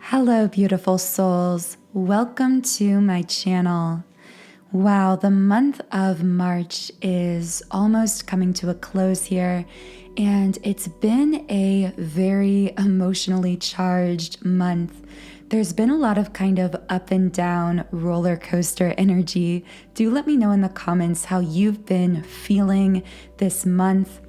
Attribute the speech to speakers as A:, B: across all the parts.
A: Hello, beautiful souls. Welcome to my channel. Wow, the month of March is almost coming to a close here, and it's been a very emotionally charged month. There's been a lot of kind of up and down roller coaster energy. Do let me know in the comments how you've been feeling this month.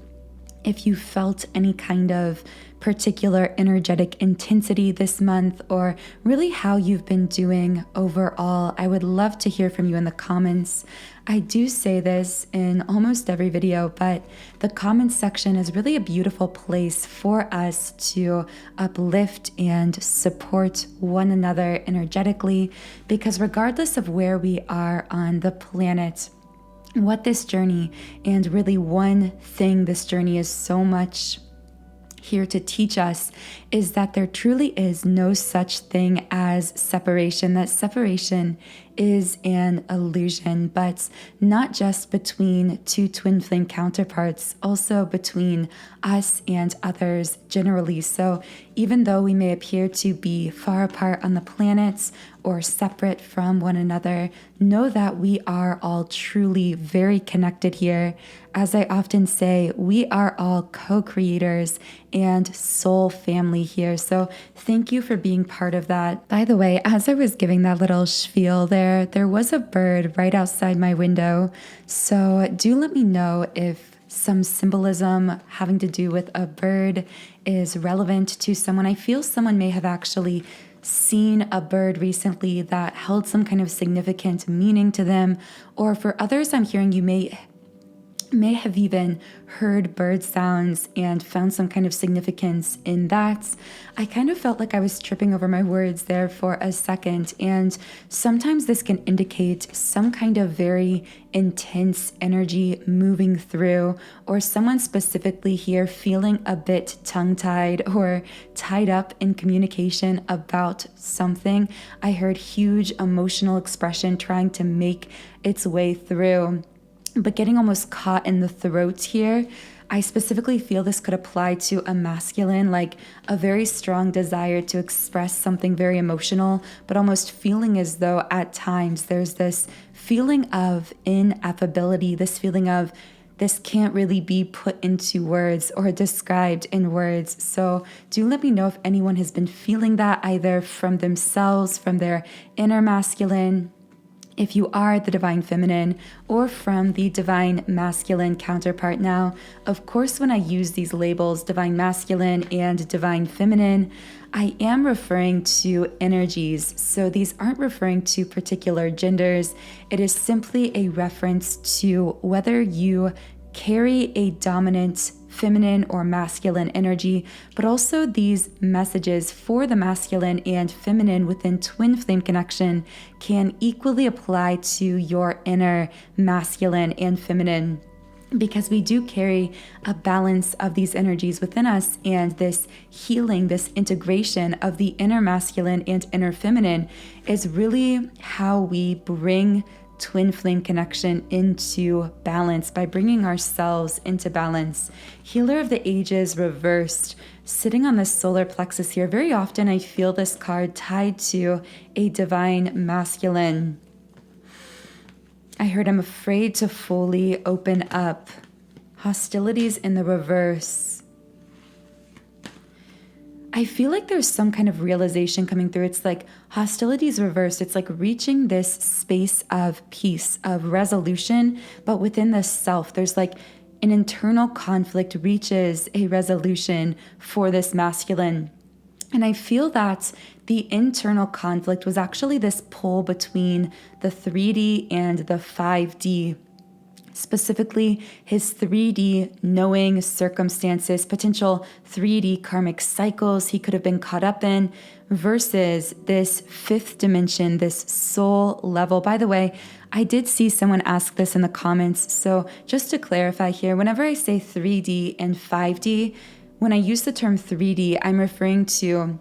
A: If you felt any kind of particular energetic intensity this month, or really how you've been doing overall, I would love to hear from you in the comments. I do say this in almost every video, but the comments section is really a beautiful place for us to uplift and support one another energetically, because regardless of where we are on the planet, what this journey, and really one thing this journey is so much here to teach us, is that there truly is no such thing as separation. That separation is an illusion, but not just between two twin flame counterparts, also between us and others generally. So even though we may appear to be far apart on the planet or separate from one another, know that we are all truly very connected here. As I often say, we are all co-creators and soul family here. So thank you for being part of that. By the way, as I was giving that little spiel there was a bird right outside my window. So do let me know if some symbolism having to do with a bird is relevant to someone. I feel someone may have actually seen a bird recently that held some kind of significant meaning to them, or for others I'm hearing you may have even heard bird sounds and found some kind of significance in that. I kind of felt like I was tripping over my words there for a second, and sometimes this can indicate some kind of very intense energy moving through, or someone specifically here feeling a bit tongue-tied or tied up in communication about something. I heard huge emotional expression trying to make its way through, but getting almost caught in the throat here. I specifically feel this could apply to a masculine, like a very strong desire to express something very emotional, but almost feeling as though at times there's this feeling of ineffability, this feeling of this can't really be put into words or described in words. So do let me know if anyone has been feeling that, either from themselves, from their inner masculine, if you are the divine feminine, or from the divine masculine counterpart. Now, of course, when I use these labels, divine masculine and divine feminine, I am referring to energies. So these aren't referring to particular genders. It is simply a reference to whether you carry a dominant feminine or masculine energy, but also these messages for the masculine and feminine within twin flame connection can equally apply to your inner masculine and feminine, because we do carry a balance of these energies within us, and this healing, this integration of the inner masculine and inner feminine is really how we bring twin flame connection into balance, by bringing ourselves into balance. Healer of the Ages reversed, sitting on the solar plexus here. Very often I feel this card tied to a divine masculine. I heard I'm afraid to fully open up. Hostilities in the reverse. I feel like there's some kind of realization coming through. It's like hostilities reversed. It's like reaching this space of peace, of resolution, but within the self. There's like an internal conflict reaches a resolution for this masculine. And I feel that the internal conflict was actually this pull between the 3D and the 5D. Specifically, his 3D knowing circumstances, potential 3D karmic cycles he could have been caught up in, versus this fifth dimension, this soul level. By the way, I did see someone ask this in the comments, so just to clarify here, whenever I say 3D and 5D, when I use the term 3D, I'm referring to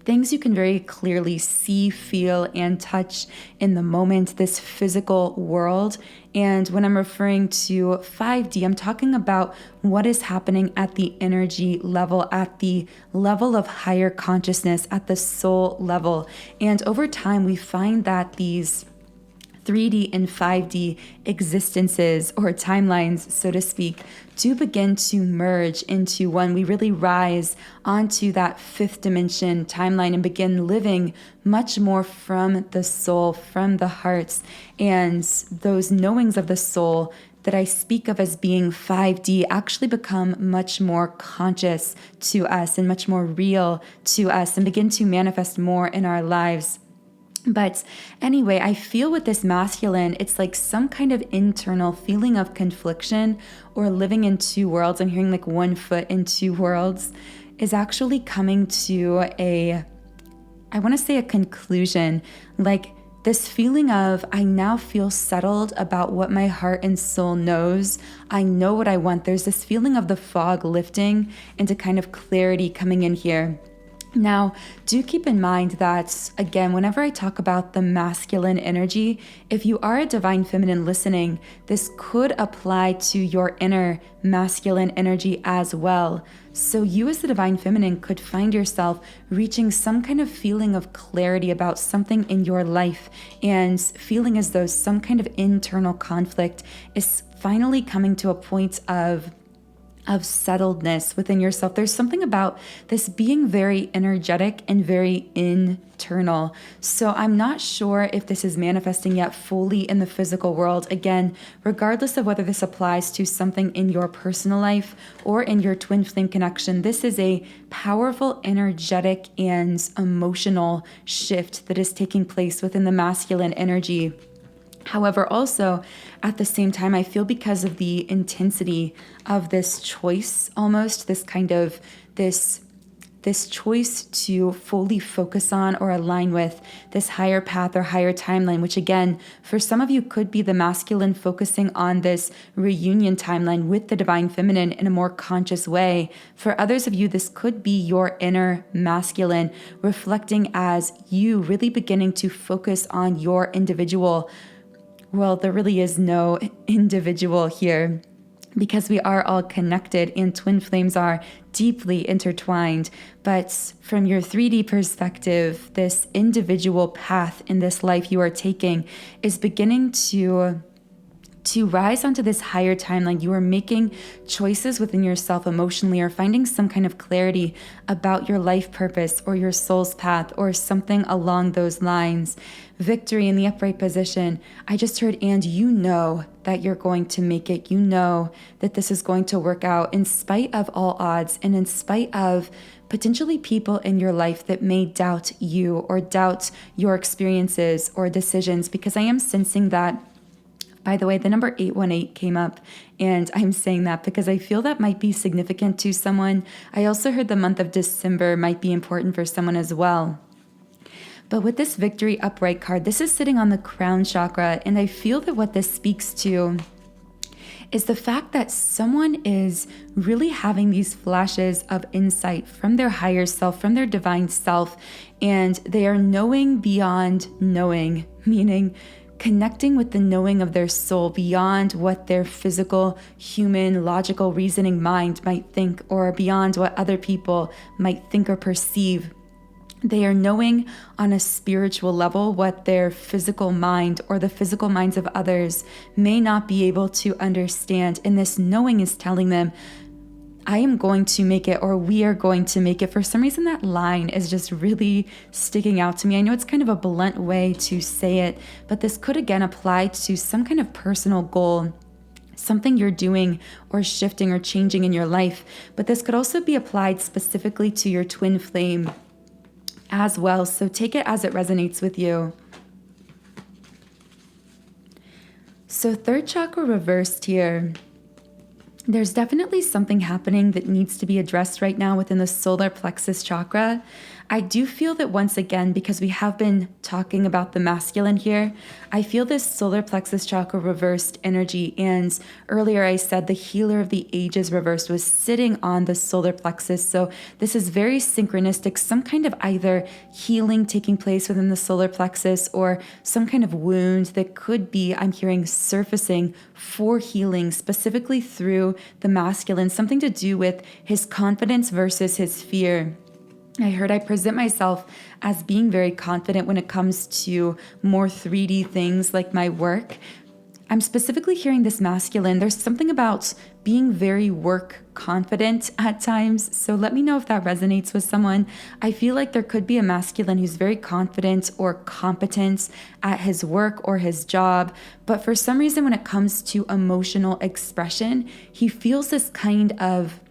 A: things you can very clearly see, feel, and touch in the moment, this physical world. And when I'm referring to 5D, I'm talking about what is happening at the energy level, at the level of higher consciousness, at the soul level. And over time, we find that these 3D and 5D existences or timelines, so to speak, do begin to merge into one. We really rise onto that fifth dimension timeline and begin living much more from the soul, from the hearts. And those knowings of the soul that I speak of as being 5D actually become much more conscious to us and much more real to us and begin to manifest more in our lives. But anyway, I feel with this masculine, it's like some kind of internal feeling of confliction or living in two worlds. I'm hearing like one foot in two worlds is actually coming to a conclusion. Like this feeling of, I now feel settled about what my heart and soul knows. I know what I want. There's this feeling of the fog lifting into kind of clarity coming in here. Now, do keep in mind that, again, whenever I talk about the masculine energy, if you are a divine feminine listening, this could apply to your inner masculine energy as well. So you as the divine feminine could find yourself reaching some kind of feeling of clarity about something in your life and feeling as though some kind of internal conflict is finally coming to a point of settledness within yourself. There's something about this being very energetic and very internal. So I'm not sure if this is manifesting yet fully in the physical world. Again, regardless of whether this applies to something in your personal life or in your twin flame connection, this is a powerful, energetic, and emotional shift that is taking place within the masculine energy. However, also at the same time, I feel because of the intensity of this choice, almost this kind of this choice to fully focus on or align with this higher path or higher timeline, which again, for some of you could be the masculine focusing on this reunion timeline with the divine feminine in a more conscious way. For others of you, this could be your inner masculine reflecting as you really beginning to focus on your individual. Well, there really is no individual here because we are all connected and twin flames are deeply intertwined. But from your 3D perspective, this individual path in this life you are taking is beginning to rise onto this higher timeline. You are making choices within yourself emotionally or finding some kind of clarity about your life purpose or your soul's path or something along those lines. Victory in the upright position. I just heard, and you know that you're going to make it. You know that this is going to work out in spite of all odds and in spite of potentially people in your life that may doubt you or doubt your experiences or decisions, because I am sensing that. By the way, the number 818 came up, and I'm saying that because I feel that might be significant to someone. I also heard the month of December might be important for someone as well. But with this victory upright card, this is sitting on the crown chakra, and I feel that what this speaks to is the fact that someone is really having these flashes of insight from their higher self, from their divine self, and they are knowing beyond knowing, meaning connecting with the knowing of their soul beyond what their physical, human, logical, reasoning mind might think, or beyond what other people might think or perceive. They are knowing on a spiritual level what their physical mind or the physical minds of others may not be able to understand. And this knowing is telling them, I am going to make it, or we are going to make it. For some reason, that line is just really sticking out to me. I know it's kind of a blunt way to say it, but this could again apply to some kind of personal goal, something you're doing or shifting or changing in your life. But this could also be applied specifically to your twin flame as well. So take it as it resonates with you. So third chakra reversed here. There's definitely something happening that needs to be addressed right now within the solar plexus chakra. I do feel that once again, because we have been talking about the masculine here, I feel this solar plexus chakra reversed energy. And earlier I said the healer of the ages reversed was sitting on the solar plexus. So this is very synchronistic, some kind of either healing taking place within the solar plexus or some kind of wound that could be, I'm hearing, surfacing for healing, specifically through the masculine, something to do with his confidence versus his fear. I present myself as being very confident when it comes to more 3D things like my work. I'm specifically hearing this masculine. There's something about being very work confident at times. So let me know if that resonates with someone. I feel like there could be a masculine who's very confident or competent at his work or his job. But for some reason, when it comes to emotional expression, he feels this kind of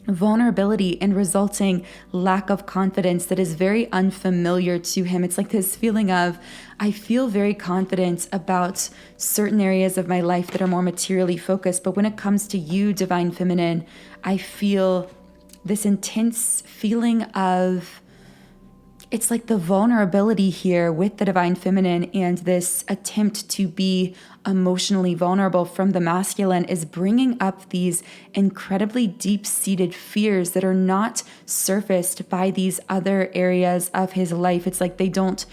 A: vulnerability and resulting lack of confidence that is very unfamiliar to him. It's like this feeling of, I feel very confident about certain areas of my life that are more materially focused, but when it comes to you, Divine Feminine, I feel this intense feeling of, it's like the vulnerability here with the Divine Feminine and this attempt to be emotionally vulnerable from the masculine is bringing up these incredibly deep-seated fears that are not surfaced by these other areas of his life. It's like they don't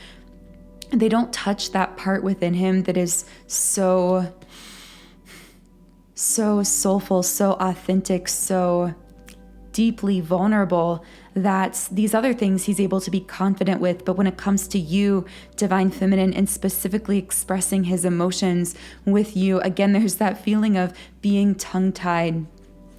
A: touch that part within him that is so soulful, so authentic, so deeply vulnerable, that these other things he's able to be confident with. But when it comes to you, Divine Feminine, and specifically expressing his emotions with you, again, there's that feeling of being tongue-tied.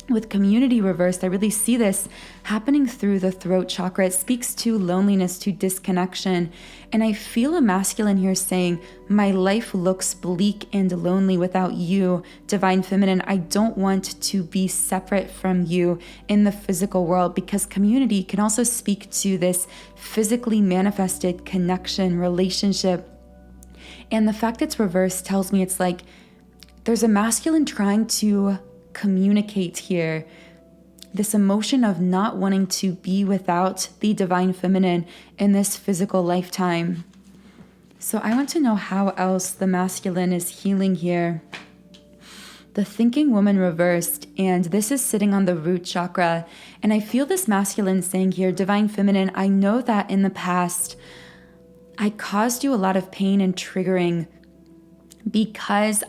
A: With community reversed, I really see this happening through the throat chakra. It speaks to loneliness, to disconnection. And I feel a masculine here saying, my life looks bleak and lonely without you, Divine Feminine. I don't want to be separate from you in the physical world, because community can also speak to this physically manifested connection, relationship. And the fact it's reversed tells me it's like there's a masculine trying to communicate here, this emotion of not wanting to be without the Divine Feminine in this physical lifetime. So I want to know how else the masculine is healing here. The thinking woman reversed, and this is sitting on the root chakra. And I feel this masculine saying here, Divine Feminine, I know that in the past I caused you a lot of pain and triggering because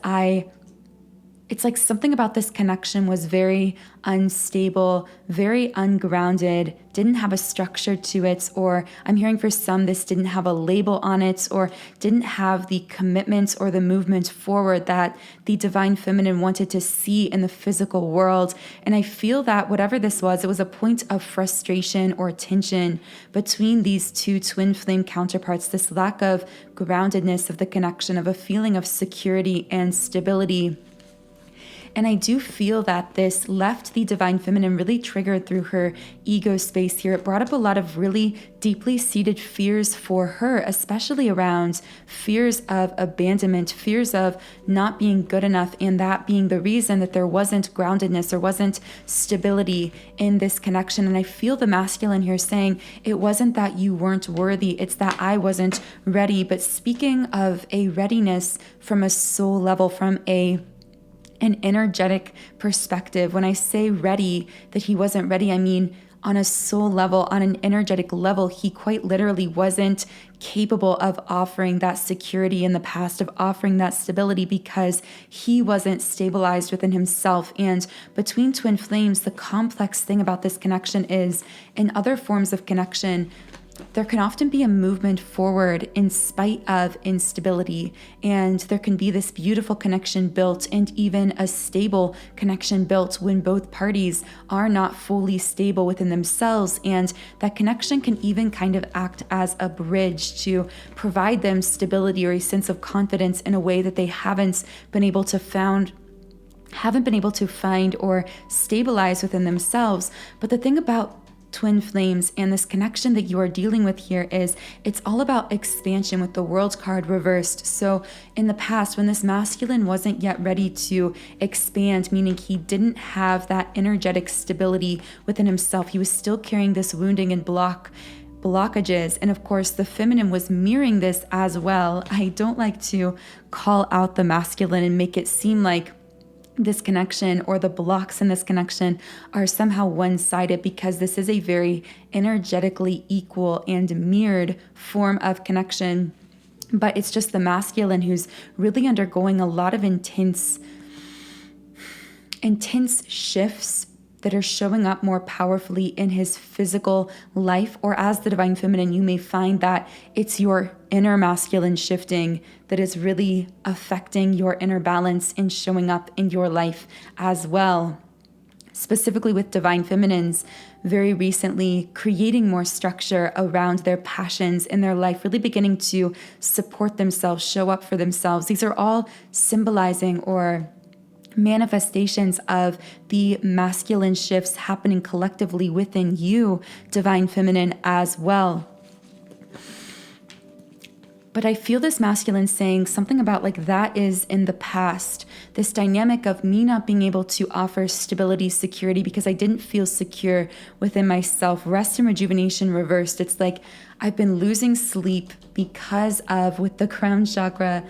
A: it's like something about this connection was very unstable, very ungrounded, didn't have a structure to it, or I'm hearing for some this didn't have a label on it, or didn't have the commitment or the movement forward that the Divine Feminine wanted to see in the physical world. And I feel that whatever this was, it was a point of frustration or tension between these two twin flame counterparts, this lack of groundedness of the connection, of a feeling of security and stability. And I do feel that this left the Divine Feminine really triggered through her ego space here. It brought up a lot of really deeply seated fears for her, especially around fears of abandonment, fears of not being good enough, and that being the reason that there wasn't groundedness or wasn't stability in this connection. And I feel the masculine here saying, it wasn't that you weren't worthy, it's that I wasn't ready. But speaking of a readiness from a soul level, from an energetic perspective. When I say ready, that he wasn't ready, I mean on a soul level, on an energetic level, he quite literally wasn't capable of offering that security in the past, of offering that stability, because he wasn't stabilized within himself. And between twin flames, the complex thing about this connection is, in other forms of connection, there can often be a movement forward in spite of instability, and there can be this beautiful connection built, and even a stable connection built when both parties are not fully stable within themselves. And that connection can even kind of act as a bridge to provide them stability or a sense of confidence in a way that they haven't been able to find or stabilize within themselves. But the thing about twin flames and this connection that you are dealing with here is it's all about expansion with the World card reversed. So in the past, when this masculine wasn't yet ready to expand, meaning he didn't have that energetic stability within himself, he was still carrying this wounding and block blockages. And of course, the feminine was mirroring this as well. I don't like to call out the masculine and make it seem like this connection or the blocks in this connection are somehow one-sided, because this is a very energetically equal and mirrored form of connection. But it's just the masculine who's really undergoing a lot of intense shifts that are showing up more powerfully in his physical life. Or as the divine feminine, you may find that it's your inner masculine shifting that is really affecting your inner balance and showing up in your life as well. Specifically with divine feminines, very recently creating more structure around their passions in their life, really beginning to support themselves, show up for themselves. These are all symbolizing or manifestations of the masculine shifts happening collectively within you, divine feminine, as well. But I feel this masculine saying something about like that is in the past. This dynamic of me not being able to offer stability, security, because I didn't feel secure within myself. Rest and rejuvenation reversed. It's like I've been losing sleep because of, with the crown chakra,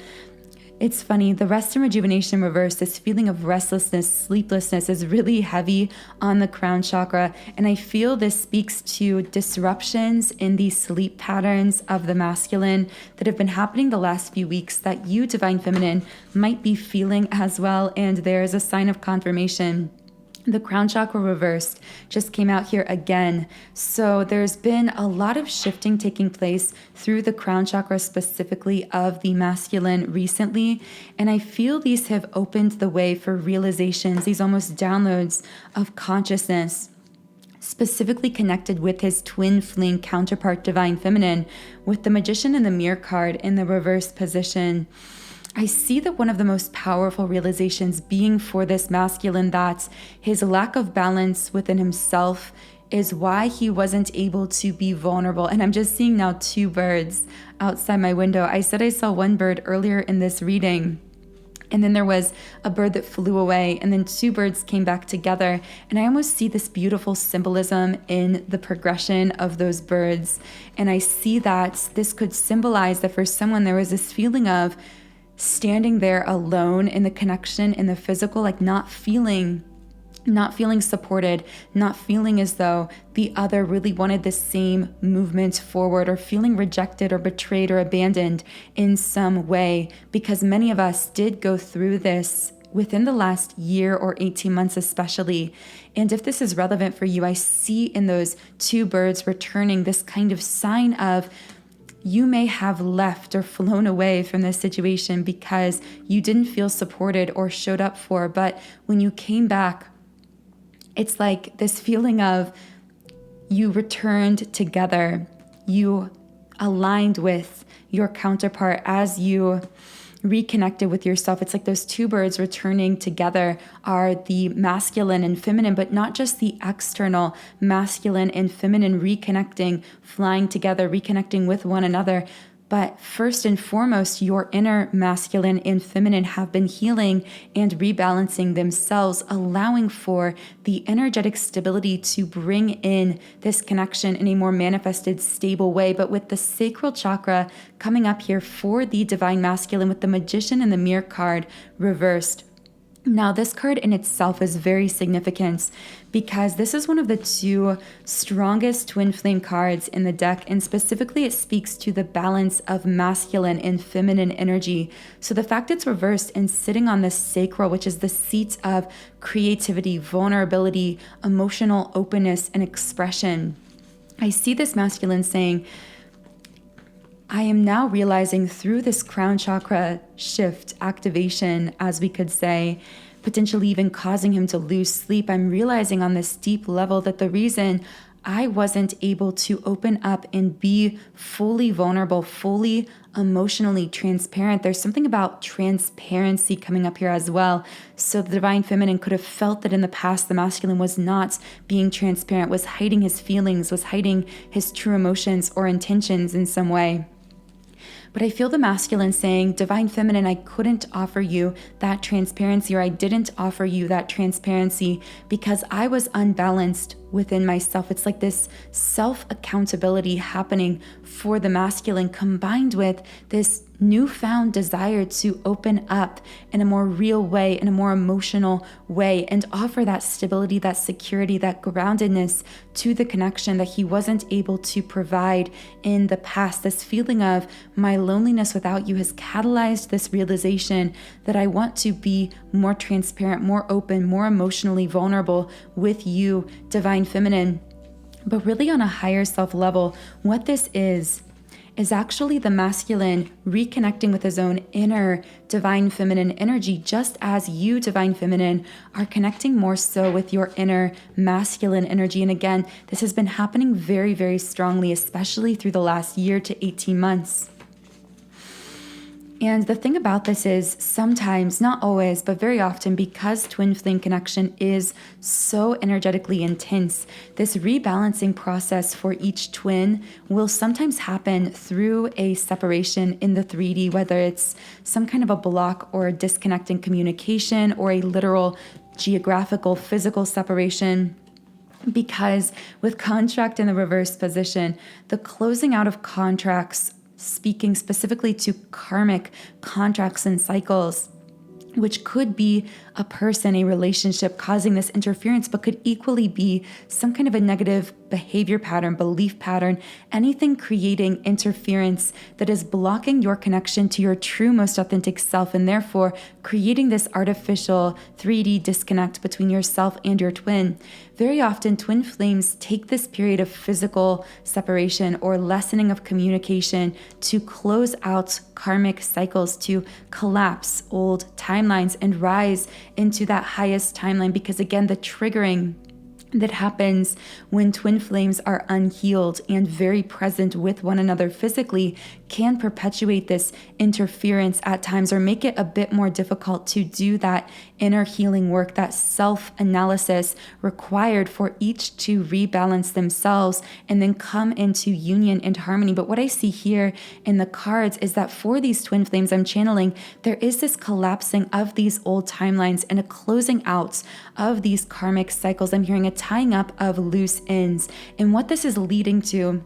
A: it's funny, the rest and rejuvenation reverse, this feeling of restlessness, sleeplessness is really heavy on the crown chakra. And I feel this speaks to disruptions in these sleep patterns of the masculine that have been happening the last few weeks that you, divine feminine, might be feeling as well. And there is a sign of confirmation. The crown chakra reversed just came out here again. So there's been a lot of shifting taking place through the crown chakra, specifically of the masculine recently. And I feel these have opened the way for realizations, these almost downloads of consciousness, specifically connected with his twin flame counterpart, divine feminine, with the magician and the mirror card in the reverse position. I see that one of the most powerful realizations being for this masculine that his lack of balance within himself is why he wasn't able to be vulnerable. And I'm just seeing now 2 birds outside my window. I said I saw one bird earlier in this reading, and then there was a bird that flew away, and then 2 birds came back together. And I almost see this beautiful symbolism in the progression of those birds. And I see that this could symbolize that for someone there was this feeling of standing there alone in the connection, in the physical, like not feeling supported, not feeling as though the other really wanted the same movement forward, or feeling rejected or betrayed or abandoned in some way, because many of us did go through this within the last year or 18 months especially. And if this is relevant for you, I see in those 2 birds returning this kind of sign of you may have left or flown away from this situation because you didn't feel supported or showed up for. But when you came back, it's like this feeling of you returned together, you aligned with your counterpart as you reconnected with yourself. It's like those 2 birds returning together are the masculine and feminine, but not just the external masculine and feminine reconnecting, flying together, reconnecting with one another. But first and foremost, your inner masculine and feminine have been healing and rebalancing themselves, allowing for the energetic stability to bring in this connection in a more manifested, stable way. But with the sacral chakra coming up here for the divine masculine, with the magician and the mirror card reversed. Now, this card in itself is very significant because this is one of the 2 strongest twin flame cards in the deck, and specifically it speaks to the balance of masculine and feminine energy. So the fact it's reversed and sitting on the sacral, which is the seat of creativity, vulnerability, emotional openness, and expression, I see this masculine saying, I am now realizing through this crown chakra shift, activation, as we could say, potentially even causing him to lose sleep, I'm realizing on this deep level that the reason I wasn't able to open up and be fully vulnerable, fully emotionally transparent. There's something about transparency coming up here as well. So the divine feminine could have felt that in the past the masculine was not being transparent, was hiding his feelings, was hiding his true emotions or intentions in some way. But I feel the masculine saying, divine feminine, I couldn't offer you that transparency, or I didn't offer you that transparency because I was unbalanced within myself. It's like this self-accountability happening for the masculine, combined with this newfound desire to open up in a more real way, in a more emotional way, and offer that stability, that security, that groundedness to the connection that he wasn't able to provide in the past. This feeling of my loneliness without you has catalyzed this realization that I want to be more transparent, more open, more emotionally vulnerable with you, Divine Feminine. But really on a higher self level, what this is actually the masculine reconnecting with his own inner Divine Feminine energy, just as you, Divine Feminine, are connecting more so with your inner masculine energy. And again, this has been happening very, very strongly, especially through the last year to 18 months. And the thing about this is sometimes, not always, but very often, because twin flame connection is so energetically intense, this rebalancing process for each twin will sometimes happen through a separation in the 3D, whether it's some kind of a block or a disconnect in communication or a literal geographical, physical separation. Because with contract in the reverse position, the closing out of contracts, speaking specifically to karmic contracts and cycles, which could be a person, a relationship causing this interference, but could equally be some kind of a negative behavior pattern, belief pattern, anything creating interference that is blocking your connection to your true, most authentic self, and therefore creating this artificial 3D disconnect between yourself and your twin. Very often, twin flames take this period of physical separation or lessening of communication to close out karmic cycles, to collapse old timelines and rise into that highest timeline. Because again, the triggering that happens when twin flames are unhealed and very present with one another physically can perpetuate this interference at times, or make it a bit more difficult to do that inner healing work, that self-analysis required for each to rebalance themselves and then come into union and harmony. But what I see here in the cards is that for these twin flames I'm channeling, there is this collapsing of these old timelines and a closing out of these karmic cycles. I'm hearing a tying up of loose ends. And what this is leading to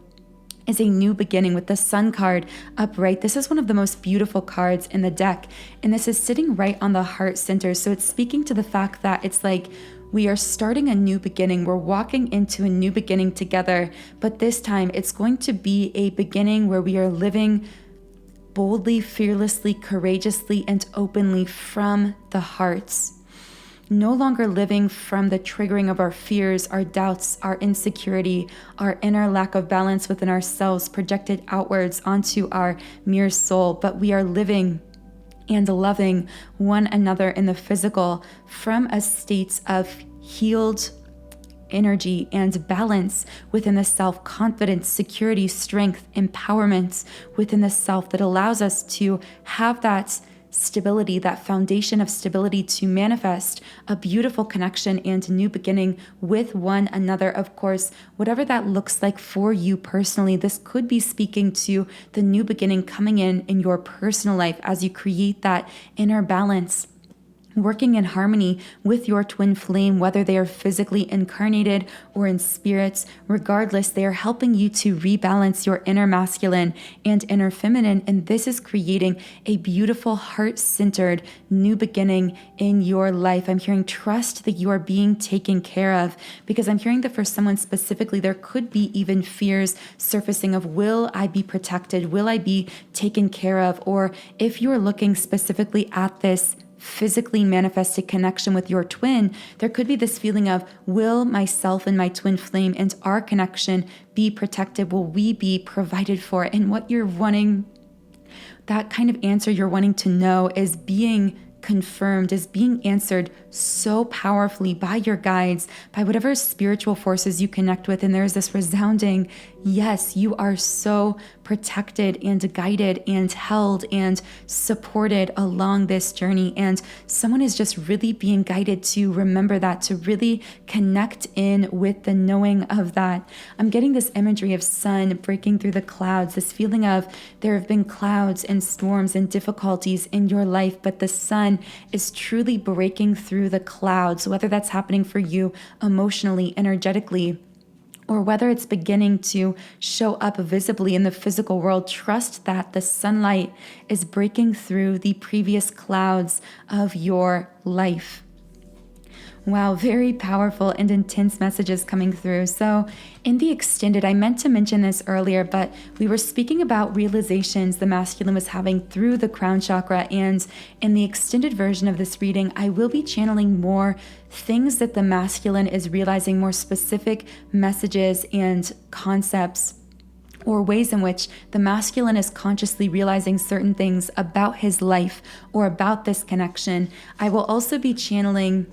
A: is a new beginning with the Sun card upright. This is one of the most beautiful cards in the deck, and this is sitting right on the heart center. So it's speaking to the fact that it's like we are starting a new beginning. We're walking into a new beginning together, but this time it's going to be a beginning where we are living boldly, fearlessly, courageously, and openly from the hearts. No longer living from the triggering of our fears, our doubts, our insecurity, our inner lack of balance within ourselves projected outwards onto our mere soul, but we are living and loving one another in the physical from a state of healed energy and balance within the self, confidence, security, strength, empowerment within the self that allows us to have that stability, that foundation of stability to manifest a beautiful connection and new beginning with one another. Of course, whatever that looks like for you personally, this could be speaking to the new beginning coming in your personal life as you create that inner balance, working in harmony with your twin flame, whether they are physically incarnated or in spirits. Regardless, they are helping you to rebalance your inner masculine and inner feminine. And this is creating a beautiful heart-centered new beginning in your life. I'm hearing trust that you are being taken care of, because I'm hearing that for someone specifically, there could be even fears surfacing of, will I be protected? Will I be taken care of? Or if you're looking specifically at this physically manifested connection with your twin, there could be this feeling of, will myself and my twin flame and our connection be protected? Will we be provided for? And what you're wanting, that kind of answer you're wanting to know, is being confirmed, is being answered so powerfully by your guides, by whatever spiritual forces you connect with. And there's this resounding, yes, you are so protected and guided and held and supported along this journey. And someone is just really being guided to remember that, to really connect in with the knowing of that. I'm getting this imagery of sun breaking through the clouds, this feeling of there have been clouds and storms and difficulties in your life, but the sun is truly breaking through through the clouds, whether that's happening for you emotionally, energetically, or whether it's beginning to show up visibly in the physical world. Trust that the sunlight is breaking through the previous clouds of your life. Wow, very powerful and intense messages coming through. So in the extended, I meant to mention this earlier, but we were speaking about realizations the masculine was having through the crown chakra. And in the extended version of this reading, I will be channeling more things that the masculine is realizing, more specific messages and concepts, or ways in which the masculine is consciously realizing certain things about his life or about this connection. I will also be channeling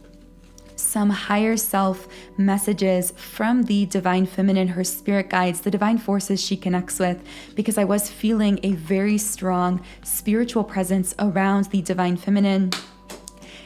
A: some higher self messages from the divine feminine, her spirit guides, the divine forces she connects with, because I was feeling a very strong spiritual presence around the divine feminine.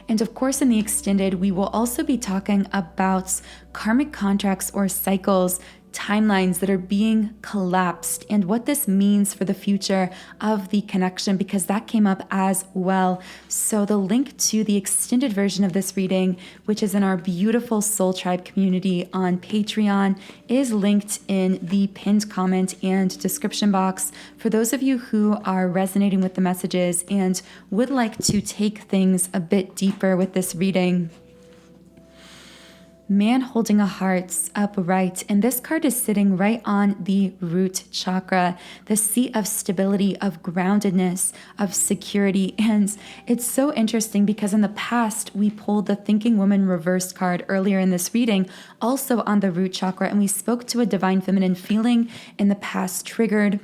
A: And of course, in the extended, we will also be talking about karmic contracts or cycles, timelines that are being collapsed, and what this means for the future of the connection, because that came up as well. So the link to the extended version of this reading, which is in our beautiful Soul Tribe community on Patreon, is linked in the pinned comment and description box for those of you who are resonating with the messages and would like to take things a bit deeper with this reading. Man holding a heart upright, and this card is sitting right on the root chakra, the seat of stability, of groundedness, of security. And it's so interesting because in the past we pulled the Thinking Woman reversed card earlier in this reading, also on the root chakra, and we spoke to a divine feminine feeling in the past triggered,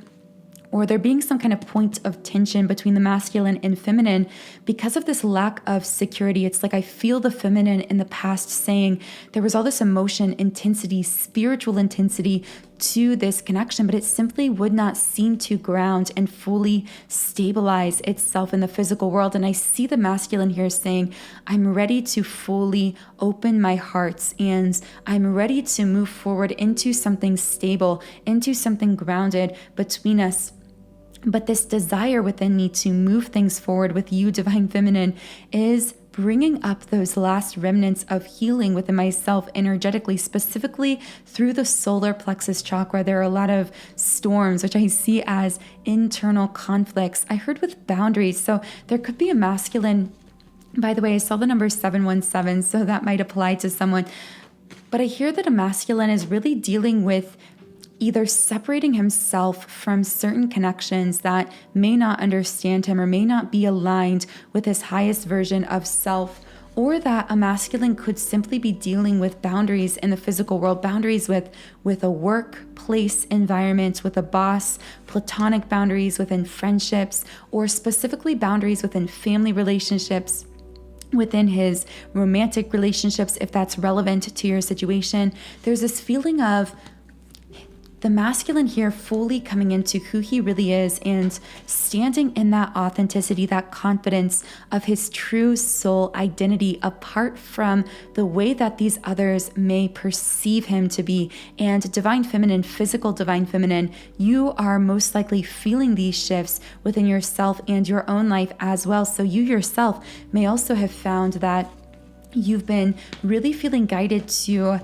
A: or there being some kind of point of tension between the masculine and feminine because of this lack of security. It's like I feel the feminine in the past saying there was all this emotion, intensity, spiritual intensity to this connection, but it simply would not seem to ground and fully stabilize itself in the physical world. And I see the masculine here saying, I'm ready to fully open my heart and I'm ready to move forward into something stable, into something grounded between us. But this desire within me to move things forward with you, divine feminine, is bringing up those last remnants of healing within myself energetically, specifically through the solar plexus chakra. There are a lot of storms, which I see as internal conflicts. I heard with boundaries. So there could be a masculine. By the way, I saw the number 717, so that might apply to someone. But I hear that a masculine is really dealing with either separating himself from certain connections that may not understand him or may not be aligned with his highest version of self, or that a masculine could simply be dealing with boundaries in the physical world, boundaries with a workplace environment, with a boss, platonic boundaries within friendships, or specifically boundaries within family relationships, within his romantic relationships, if that's relevant to your situation. There's this feeling of the masculine here fully coming into who he really is and standing in that authenticity, that confidence of his true soul identity, apart from the way that these others may perceive him to be. And divine feminine, physical divine feminine, you are most likely feeling these shifts within yourself and your own life as well. So you yourself may also have found that you've been really feeling guided to,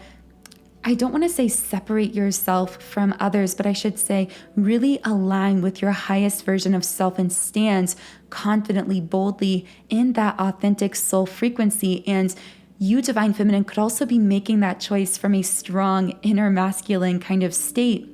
A: I don't want to say separate yourself from others, but I should say really align with your highest version of self and stand confidently, boldly in that authentic soul frequency. And you, divine feminine, could also be making that choice from a strong inner masculine kind of state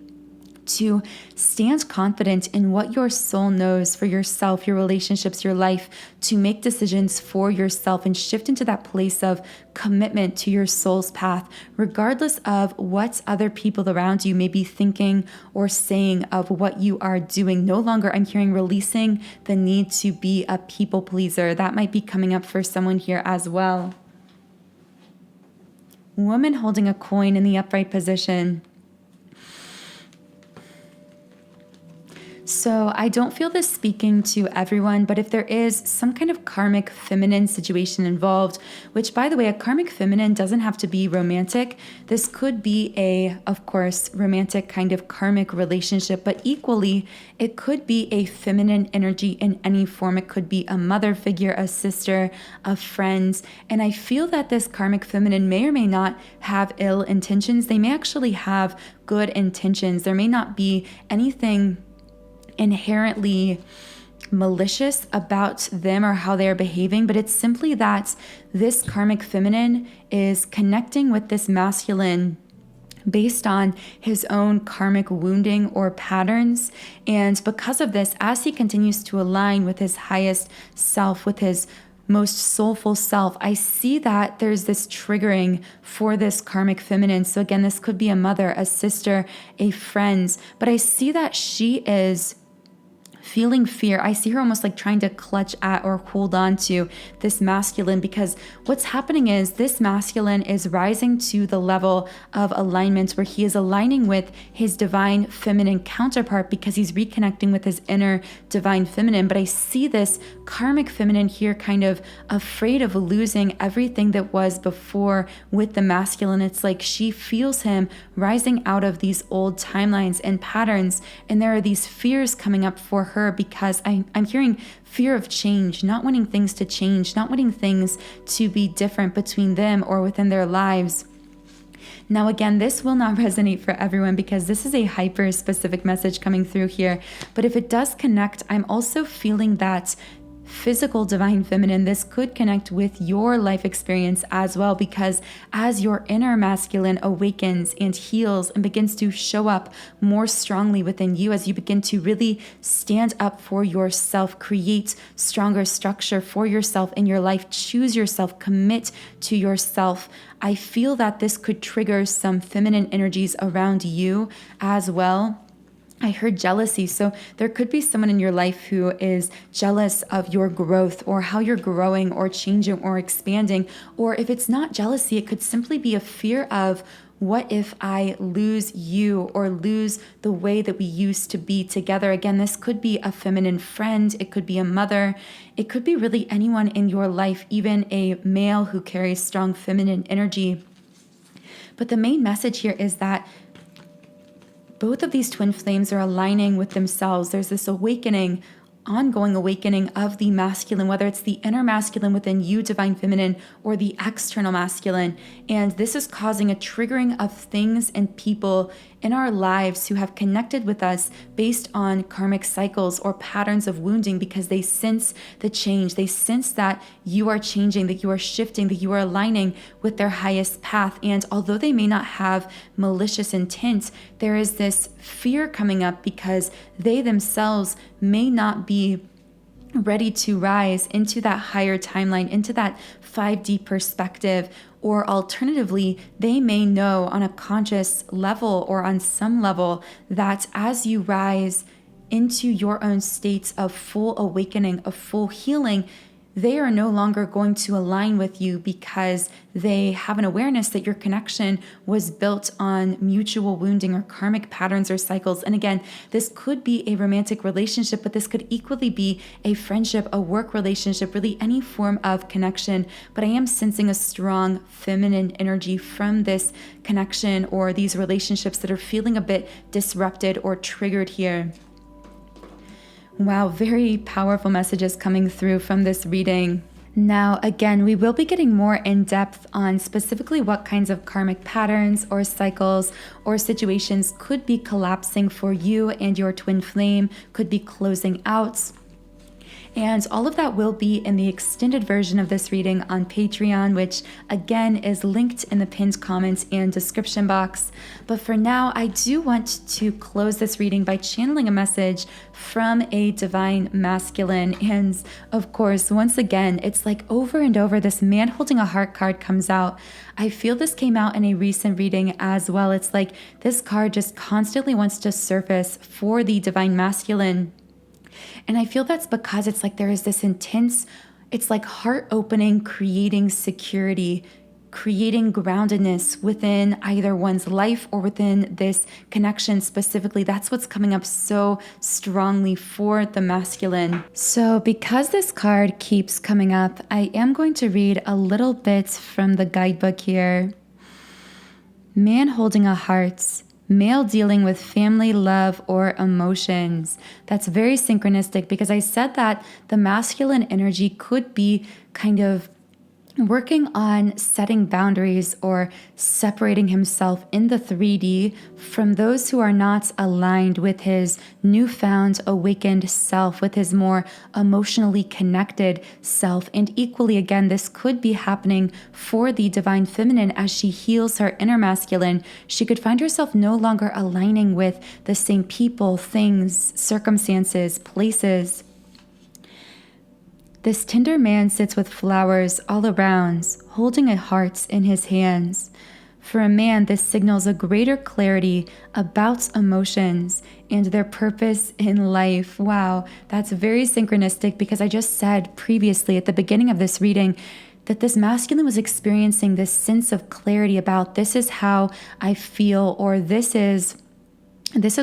A: to stand confident in what your soul knows for yourself, your relationships, your life, to make decisions for yourself and shift into that place of commitment to your soul's path, regardless of what other people around you may be thinking or saying of what you are doing. No longer, I'm hearing, releasing the need to be a people pleaser. That might be coming up for someone here as well. Woman holding a coin in the upright position. So I don't feel this speaking to everyone, but if there is some kind of karmic feminine situation involved, which by the way, a karmic feminine doesn't have to be romantic. This could be of course, romantic kind of karmic relationship, but equally, it could be a feminine energy in any form. It could be a mother figure, a sister, a friend. And I feel that this karmic feminine may or may not have ill intentions. They may actually have good intentions. There may not be anything inherently malicious about them or how they are behaving, but it's simply that this karmic feminine is connecting with this masculine based on his own karmic wounding or patterns. And because of this, as he continues to align with his highest self, with his most soulful self, I see that there's this triggering for this karmic feminine. So again, this could be a mother, a sister, a friend, but I see that she is feeling fear. I see her almost like trying to clutch at or hold on to this masculine, because what's happening is this masculine is rising to the level of alignment where he is aligning with his divine feminine counterpart because he's reconnecting with his inner divine feminine. But I see this karmic feminine here kind of afraid of losing everything that was before with the masculine. It's like she feels him rising out of these old timelines and patterns, and there are these fears coming up for her because I'm hearing fear of change, not wanting things to change, not wanting things to be different between them or within their lives. Now, again, this will not resonate for everyone because this is a hyper specific message coming through here. But if it does connect, I'm also feeling that physical divine feminine, this could connect with your life experience as well, because as your inner masculine awakens and heals and begins to show up more strongly within you, as you begin to really stand up for yourself, create stronger structure for yourself in your life, choose yourself, commit to yourself, I feel that this could trigger some feminine energies around you as well. I heard jealousy. So there could be someone in your life who is jealous of your growth or how you're growing or changing or expanding. Or if it's not jealousy, it could simply be a fear of, what if I lose you or lose the way that we used to be together? Again, this could be a feminine friend. It could be a mother. It could be really anyone in your life, even a male who carries strong feminine energy. But the main message here is that both of these twin flames are aligning with themselves. There's this awakening, ongoing awakening of the masculine, whether it's the inner masculine within you, divine feminine, or the external masculine. And this is causing a triggering of things and people in our lives who have connected with us based on karmic cycles or patterns of wounding, because they sense the change. They sense that you are changing, that you are shifting, that you are aligning with their highest path. And although they may not have malicious intent, there is this fear coming up because they themselves may not be ready to rise into that higher timeline, into that 5D perspective, or alternatively, they may know on a conscious level or on some level that as you rise into your own states of full awakening, of full healing, they are no longer going to align with you because they have an awareness that your connection was built on mutual wounding or karmic patterns or cycles. And again, this could be a romantic relationship, but this could equally be a friendship, a work relationship, really any form of connection. But I am sensing a strong feminine energy from this connection or these relationships that are feeling a bit disrupted or triggered here. Wow, very powerful messages coming through from this reading. Now, again, we will be getting more in depth on specifically what kinds of karmic patterns or cycles or situations could be collapsing for you and your twin flame, could be closing out. And all of that will be in the extended version of this reading on Patreon, which again is linked in the pinned comments and description box. But for now, I do want to close this reading by channeling a message from a divine masculine. And of course, once again, it's like over and over, this man holding a heart card comes out. I feel this came out in a recent reading as well. It's like this card just constantly wants to surface for the divine masculine. And I feel that's because it's like there is this intense, it's like heart opening, creating security creating groundedness within either one's life or within this connection specifically. That's what's coming up so strongly for the masculine. So because this card keeps coming up, I am going to read a little bit from the guidebook here. Man holding a heart. Male dealing with family, love, or emotions. That's very synchronistic because I said that the masculine energy could be kind of working on setting boundaries or separating himself in the 3D from those who are not aligned with his newfound awakened self, with his more emotionally connected self. And equally, again, this could be happening for the divine feminine as she heals her inner masculine. She could find herself no longer aligning with the same people, things, circumstances, places. This tender man sits with flowers all around, holding a heart in his hands. For a man, this signals a greater clarity about emotions and their purpose in life. Wow, that's very synchronistic because I just said previously at the beginning of this reading that this masculine was experiencing this sense of clarity about this is how I feel, or this is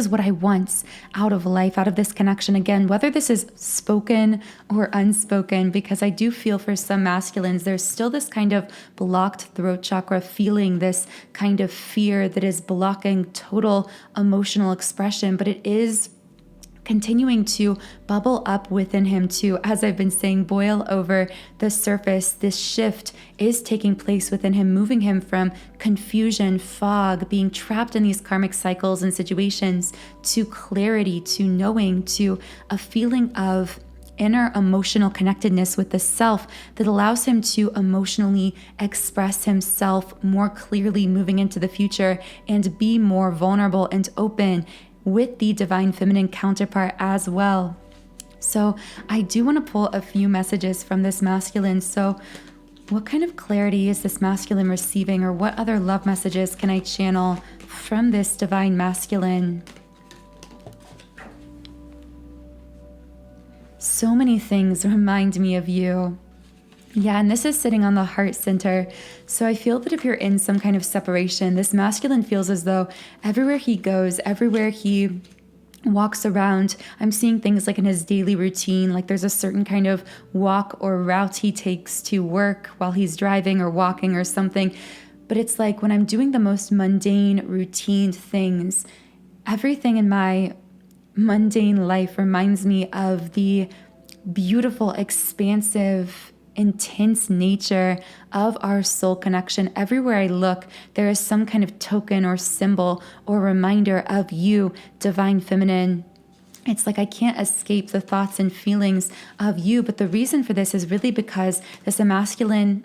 A: what I want out of life, out of this connection. Again, whether this is spoken or unspoken, because I do feel for some masculines, there's still this kind of blocked throat chakra feeling, this kind of fear that is blocking total emotional expression, but it is continuing to bubble up within him to, as I've been saying, boil over the surface. This shift is taking place within him, moving him from confusion, fog, being trapped in these karmic cycles and situations, to clarity, to knowing, to a feeling of inner emotional connectedness with the self that allows him to emotionally express himself more clearly moving into the future and be more vulnerable and open with the divine feminine counterpart as well. So I do want to pull a few messages from this masculine. So what kind of clarity is this masculine receiving, or what other love messages can I channel from this divine masculine? So many things remind me of you. Yeah, and this is sitting on the heart center. So I feel that if you're in some kind of separation, this masculine feels as though everywhere he goes, everywhere he walks around, I'm seeing things like in his daily routine, like there's a certain kind of walk or route he takes to work while he's driving or walking or something. But it's like when I'm doing the most mundane, routine things, everything in my mundane life reminds me of the beautiful, expansive, intense nature of our soul connection. Everywhere I look, there is some kind of token or symbol or reminder of you, divine feminine. It's like I can't escape the thoughts and feelings of you. But the reason for this is really because this masculine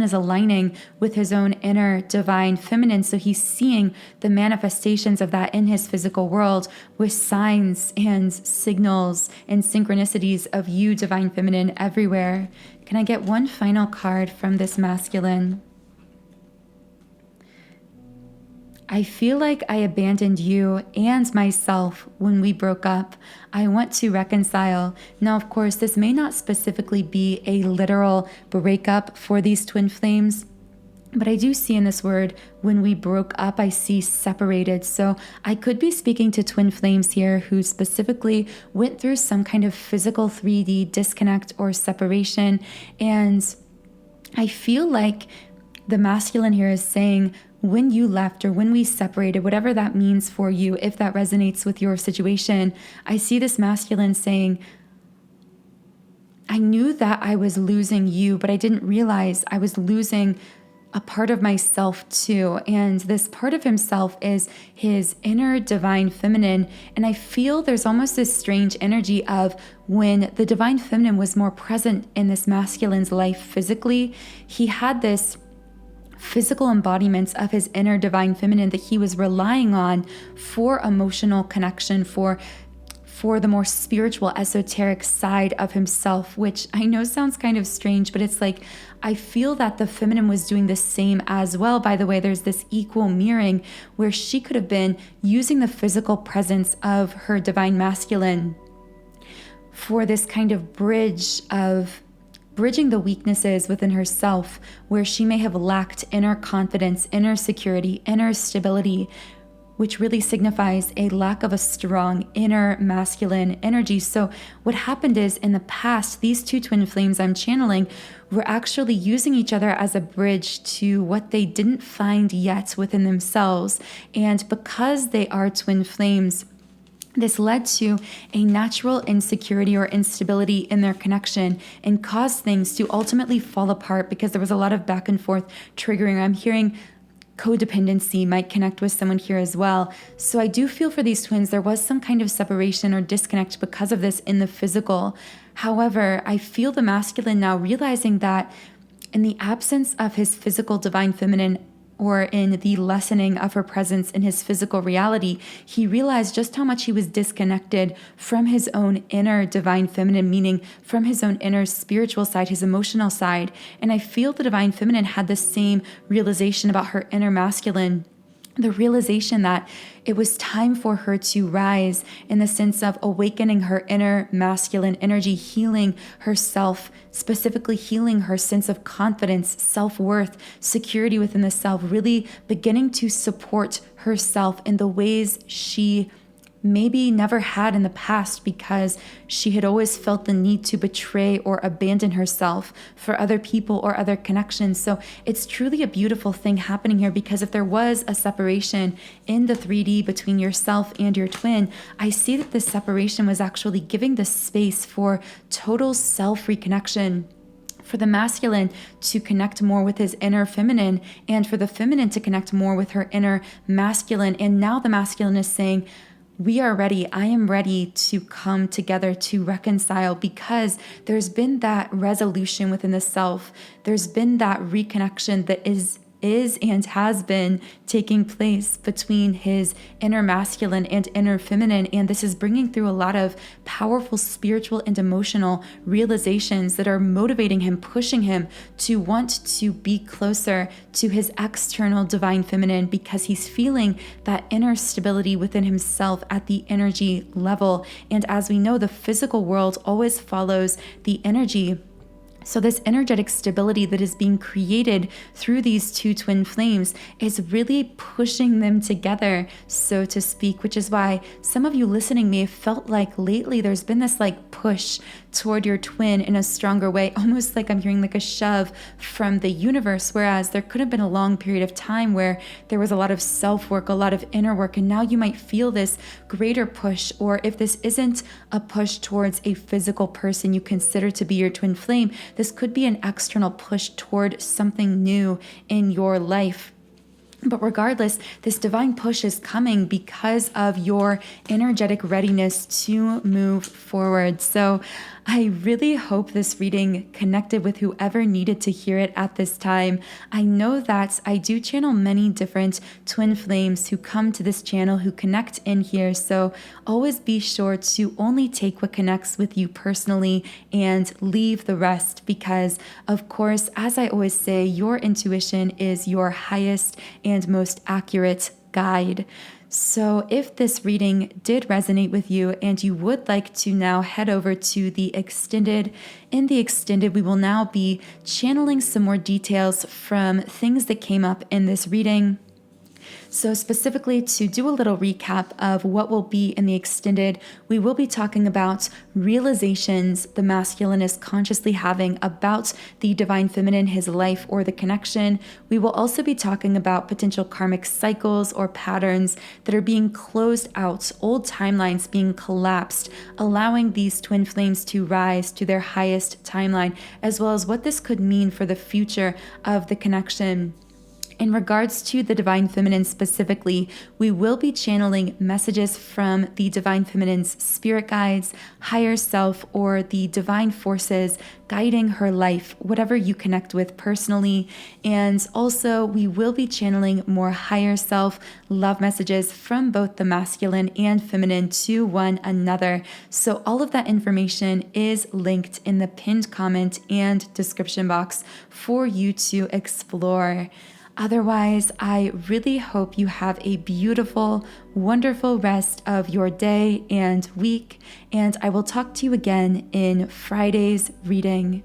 A: is aligning with his own inner divine feminine. So he's seeing the manifestations of that in his physical world with signs and signals and synchronicities of you, divine feminine, everywhere. Can I get one final card from this masculine? I feel like I abandoned you and myself when we broke up. I want to reconcile. Now, of course, this may not specifically be a literal breakup for these twin flames, but I do see in this word, when we broke up, I see separated. So I could be speaking to twin flames here who specifically went through some kind of physical 3D disconnect or separation. And I feel like the masculine here is saying, when you left or when we separated, whatever that means for you, if that resonates with your situation, I see this masculine saying, I knew that I was losing you, but I didn't realize I was losing a part of myself too. And this part of himself is his inner divine feminine. And I feel there's almost this strange energy of when the divine feminine was more present in this masculine's life physically, he had this physical embodiments of his inner divine feminine that he was relying on for emotional connection, for the more spiritual, esoteric side of himself, which I know sounds kind of strange, but it's like, I feel that the feminine was doing the same as well. By the way, there's this equal mirroring where she could have been using the physical presence of her divine masculine for this kind of bridge of bridging the weaknesses within herself where she may have lacked inner confidence, inner security, inner stability, which really signifies a lack of a strong inner masculine energy. So what happened is, in the past, these two twin flames I'm channeling were actually using each other as a bridge to what they didn't find yet within themselves. And because they are twin flames, this led to a natural insecurity or instability in their connection and caused things to ultimately fall apart because there was a lot of back and forth triggering. I'm hearing codependency might connect with someone here as well. So I do feel for these twins, there was some kind of separation or disconnect because of this in the physical. However, I feel the masculine now realizing that in the absence of his physical divine feminine, or in the lessening of her presence in his physical reality, he realized just how much he was disconnected from his own inner divine feminine, meaning from his own inner spiritual side, his emotional side. And I feel the divine feminine had the same realization about her inner masculine. The realization that it was time for her to rise in the sense of awakening her inner masculine energy, healing herself, specifically healing her sense of confidence, self-worth, security within the self, really beginning to support herself in the ways she maybe never had in the past because she had always felt the need to betray or abandon herself for other people or other connections. So it's truly a beautiful thing happening here, because if there was a separation in the 3D between yourself and your twin, I see that this separation was actually giving the space for total self-reconnection, for the masculine to connect more with his inner feminine, and for the feminine to connect more with her inner masculine. And now the masculine is saying, we are ready. I am ready to come together to reconcile, because there's been that resolution within the self. There's been that reconnection that is and has been taking place between his inner masculine and inner feminine. And this is bringing through a lot of powerful spiritual and emotional realizations that are motivating him, pushing him to want to be closer to his external divine feminine, because he's feeling that inner stability within himself at the energy level. And as we know, the physical world always follows the energy. So this energetic stability that is being created through these two twin flames is really pushing them together, so to speak, which is why some of you listening may have felt like lately there's been this like push toward your twin in a stronger way, almost like I'm hearing like a shove from the universe, whereas there could have been a long period of time where there was a lot of self-work, a lot of inner work, and now you might feel this greater push. Or if this isn't a push towards a physical person you consider to be your twin flame, this could be an external push toward something new in your life. But regardless, this divine push is coming because of your energetic readiness to move forward. So I really hope this reading connected with whoever needed to hear it at this time. I know that I do channel many different twin flames who come to this channel, who connect in here. So always be sure to only take what connects with you personally and leave the rest, because of course, as I always say, your intuition is your highest and most accurate guide. So if this reading did resonate with you and you would like to now head over to the extended, in the extended, we will now be channeling some more details from things that came up in this reading. So specifically, to do a little recap of what will be in the extended, we will be talking about realizations the masculine is consciously having about the divine feminine, his life, or the connection. We will also be talking about potential karmic cycles or patterns that are being closed out, old timelines being collapsed, allowing these twin flames to rise to their highest timeline, as well as what this could mean for the future of the connection. In regards to the divine feminine specifically, we will be channeling messages from the divine feminine's spirit guides, higher self, or the divine forces guiding her life, whatever you connect with personally. And also, we will be channeling more higher self love messages from both the masculine and feminine to one another. So all of that information is linked in the pinned comment and description box for you to explore. Otherwise, I really hope you have a beautiful, wonderful rest of your day and week, and I will talk to you again in Friday's reading.